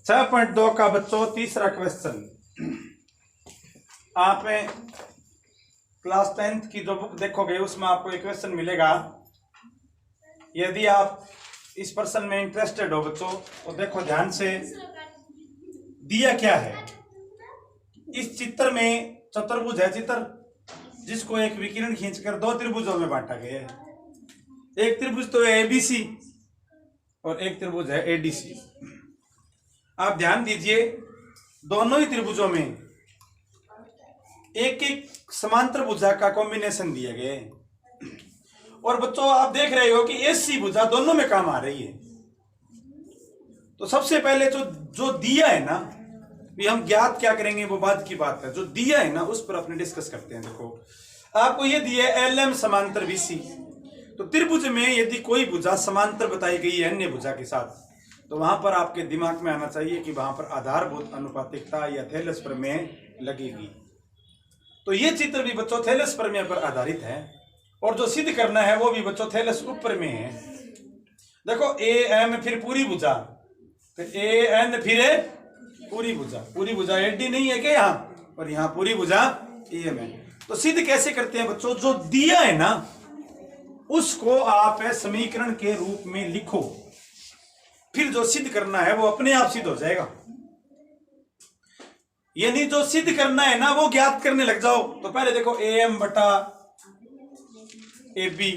6.2 का बच्चों तीसरा क्वेश्चन। आप क्लास 10th की जो बुक देखोगे उसमें आपको एक क्वेश्चन मिलेगा। यदि आप इस पर्सन में इंटरेस्टेड हो बच्चों तो देखो ध्यान से, दिया क्या है। इस चित्र में चतुर्भुज है चित्र, जिसको एक विकिरण खींचकर दो त्रिभुजों में बांटा गया है। एक त्रिभुज तो है एबीसी और एक त्रिभुज है एडीसी। आप ध्यान दीजिए, दोनों ही त्रिभुजों में एक एक समांतर भुजा का कॉम्बिनेशन दिया गया है। और बच्चों आप देख रहे हो कि एसी भुजा दोनों में काम आ रही है। तो सबसे पहले जो दिया है ना, भी हम ज्ञात क्या करेंगे वो बाद की बात है। जो दिया है ना उस पर अपने डिस्कस करते हैं। देखो आपको ये दिया है एलएम समांतर बीसी। तो त्रिभुज में यदि कोई भुजा समांतर बताई गई है अन्य भुजा के साथ, तो वहां पर आपके दिमाग में आना चाहिए कि वहां पर आधारभूत अनुपातिकता या थेलस प्रमेय लगेगी। तो ये चित्र भी बच्चों थेलस प्रमेय पर आधारित है, और जो सिद्ध करना है वो भी बच्चों थेलस उपप्रमेय है। देखो ए एम फिर पूरी भुजा, फिर ए एन फिर पूरी भुजा। पूरी भुजा एडी नहीं है क्या यहाँ, और यहाँ पूरी भुजा ए एम है। तो सिद्ध कैसे करते हैं बच्चों, जो दिया है ना उसको आप समीकरण के रूप में लिखो, फिर जो सिद्ध करना है वो अपने आप सिद्ध हो जाएगा। यानी जो सिद्ध करना है ना वो ज्ञात करने लग जाओ। तो पहले देखो ए एम बटा ए बी,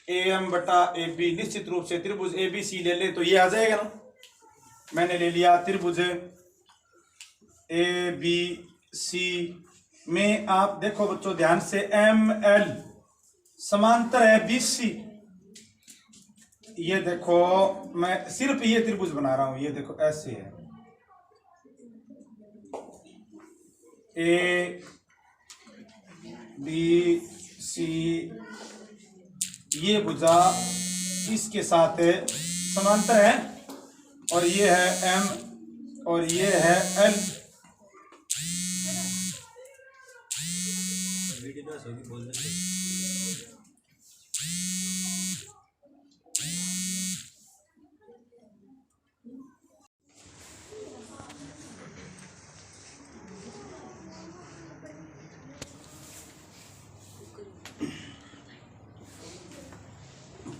ए एम बटा ए बी, निश्चित रूप से त्रिभुज ए बी सी ले ले तो ये आ जाएगा ना। मैंने ले लिया त्रिभुज ए बी सी में आप देखो बच्चों ध्यान से, एम एल समांतर है बी सी। ये देखो मैं सिर्फ ये त्रिभुज बना रहा हूं, ये देखो ऐसे है ए बी सी, ये भुजा इसके साथ समांतर है, और ये है एम और ये है एल।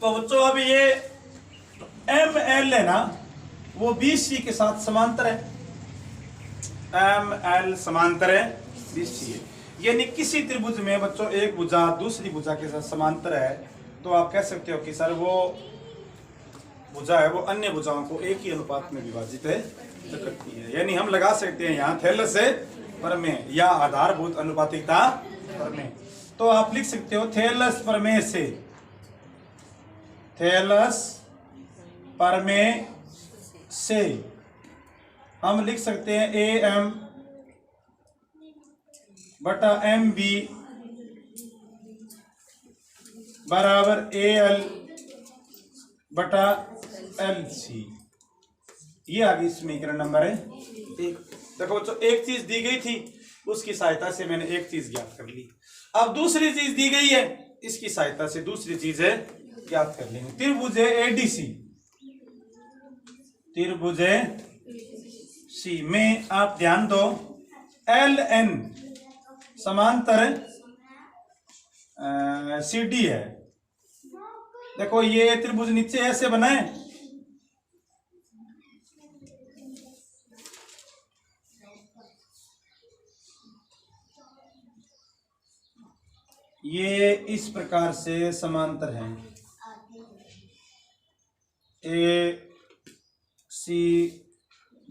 तो बच्चों अब ये एम एल है ना वो बी सी के साथ समांतर है। एम एल समांतर है बी सी है। यानी किसी त्रिभुज में बच्चों एक भुजा दूसरी भुजा के साथ समांतर है, तो आप कह सकते हो कि सर वो भुजा है वो अन्य भुजाओं को एक ही अनुपात में विभाजित करती है। यानी हम लगा सकते हैं यहाँ थेलस प्रमेय या आधारभूत अनुपातिकता प्रमेय। तो आप लिख सकते हो थेलस प्रमेय से, थेलस प्रमेय से हम लिख सकते हैं ए एम बटा एम बी बराबर ए एल बटा एल सी। ये आ गई समीकरण नंबर है एक। देखो बच्चों एक चीज दी गई थी, उसकी सहायता से मैंने एक चीज ज्ञात कर ली। अब दूसरी चीज दी गई है, इसकी सहायता से दूसरी चीज है ज्ञात कर लेंगे। त्रिभुज एडीसी, त्रिभुज सी में आप ध्यान दो एल एन समांतर सी डी है। देखो ये त्रिभुज नीचे ऐसे बना है, ये इस प्रकार से समांतर है ए सी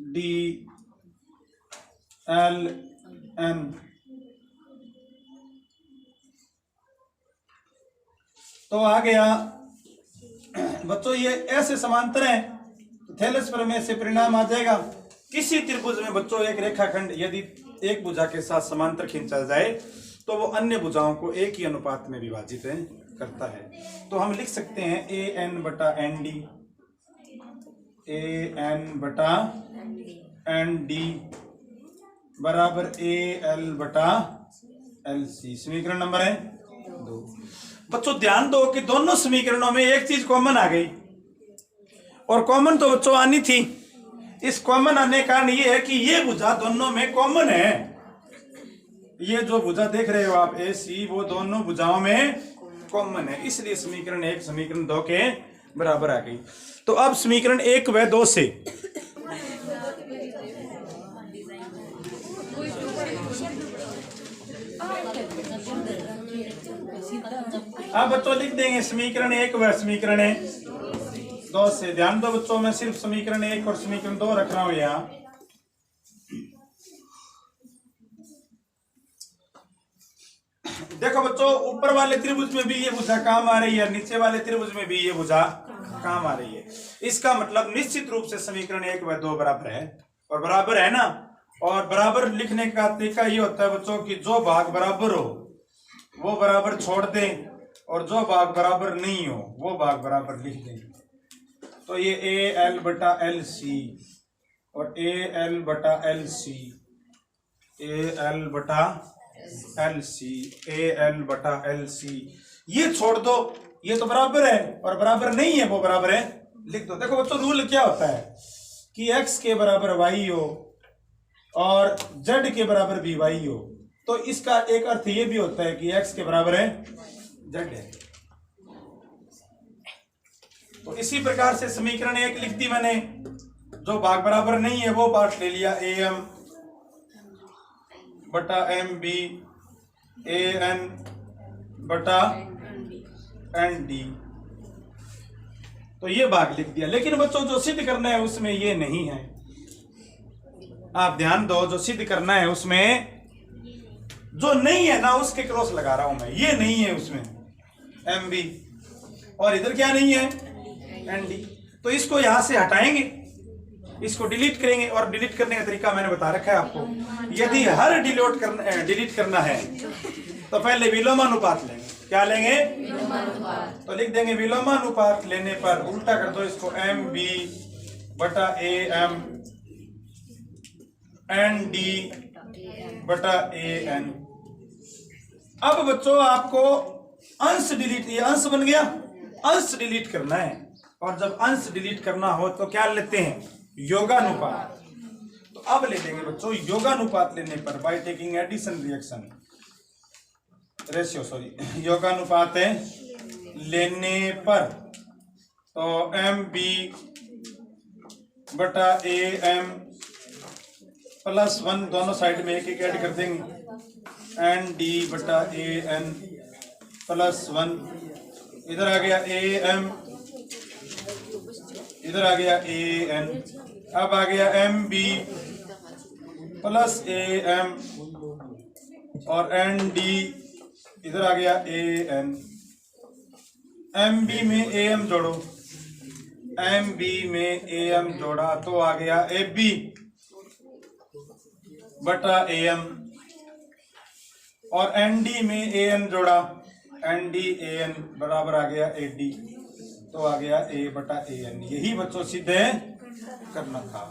डी एल एन। तो आ गया बच्चों ये ऐसे समांतर है, तो थेलस प्रमेय से परिणाम आ जाएगा। किसी त्रिभुज में बच्चों एक रेखाखंड यदि एक भुजा के साथ समांतर खींचा जाए तो वो अन्य भुजाओं को एक ही अनुपात में विभाजित करता है। तो हम लिख सकते हैं ए एन बटा एन डी, ए एन बटा एन डी बराबर ए एल बटा एल सी। समीकरण नंबर है 2। बच्चों ध्यान दो कि दोनों समीकरणों में एक चीज कॉमन आ गई, और कॉमन तो बच्चों आनी थी इस कॉमन आने का कारण ये है कि ये भुजा दोनों में कॉमन है। ये जो भुजा देख रहे हो आप ए सी, वो दोनों भुजाओं में कॉमन है, इसलिए समीकरण 1 समीकरण 2 के बराबर आ गई। तो अब समीकरण 1 व 2 से अब बच्चों लिख देंगे समीकरण 1 व समीकरण 2 से। ध्यान दो बच्चों, मैं सिर्फ समीकरण 1 और समीकरण 2 रख रहा हूं यहाँ। देखो बच्चों, ऊपर वाले त्रिभुज में भी ये भुजा काम आ रही है, नीचे वाले त्रिभुज में भी ये भुजा काम आ रही है। इसका मतलब निश्चित रूप से समीकरण 1 व 2 बराबर है, और बराबर है ना। और बराबर लिखने का तरीका ये होता है बच्चों कि जो भाग बराबर हो वो बराबर छोड़ दें, और जो भाग बराबर नहीं हो वो भाग बराबर लिख दें। तो ये ए एल बटा एल सी और ए एल बटा एल सी, ए एल बटा एल सी, ए एल बटा एल सी, ये छोड़ दो, ये तो बराबर है, और बराबर नहीं है वो बराबर है लिख दो। देखो बच्चों, रूल क्या होता है कि x के बराबर y हो और z के बराबर भी y हो, तो इसका एक अर्थ ये भी होता है कि x के बराबर है z है। तो इसी प्रकार से समीकरण 1 लिख दी मैंने, जो भाग बराबर नहीं है वो पार्ट ले लिया, ए एम बटा एम बी, ए एन बटा एन डी, तो ये भाग लिख दिया। लेकिन बच्चों जो सिद्ध करना है उसमें ये नहीं है, आप ध्यान दो, जो सिद्ध करना है उसमें जो नहीं है ना उसके क्रॉस लगा रहा हूं मैं, ये नहीं है उसमें एम बी, और इधर क्या नहीं है एन डी। तो इसको यहां से हटाएंगे, इसको डिलीट करेंगे, और डिलीट करने का तरीका मैंने बता रखा है आपको। यदि हर डिलीट करना है तो पहले विलोमानुपात लेंगे। क्या लेंगे? तो लिख देंगे विलोमानुपात लेने पर उल्टा कर दो इसको, एम बी बटा ए एम एन डी बटा ए एन। अब बच्चों आपको अंश डिलीट, ये अंश बन गया, अंश डिलीट करना है, और जब अंश डिलीट करना हो तो क्या लेते हैं? योगानुपात। तो अब ले लेंगे बच्चों योगानुपात लेने पर, by taking addition reaction ratio, sorry, योगानुपात लेने पर, तो एम बी बटा ए एम प्लस 1 दोनों साइड में एक एक ऐड कर देंगे, एन डी बटा ए एन प्लस 1, इधर आ गया ए एम, इधर आ गया ए एन, अब आ गया m b plus a m और एन डी, इधर आ गया ए एन। एम बी में ए एम जोड़ो, एम बी में ए एम जोड़ा तो आ गया ए बी बटा ए एम, और एन डी में ए एन जोड़ा, एन डी ए एन बराबर आ गया ए डी, तो आ गया ए बटा ए एन। यही बच्चों सीधे करना था।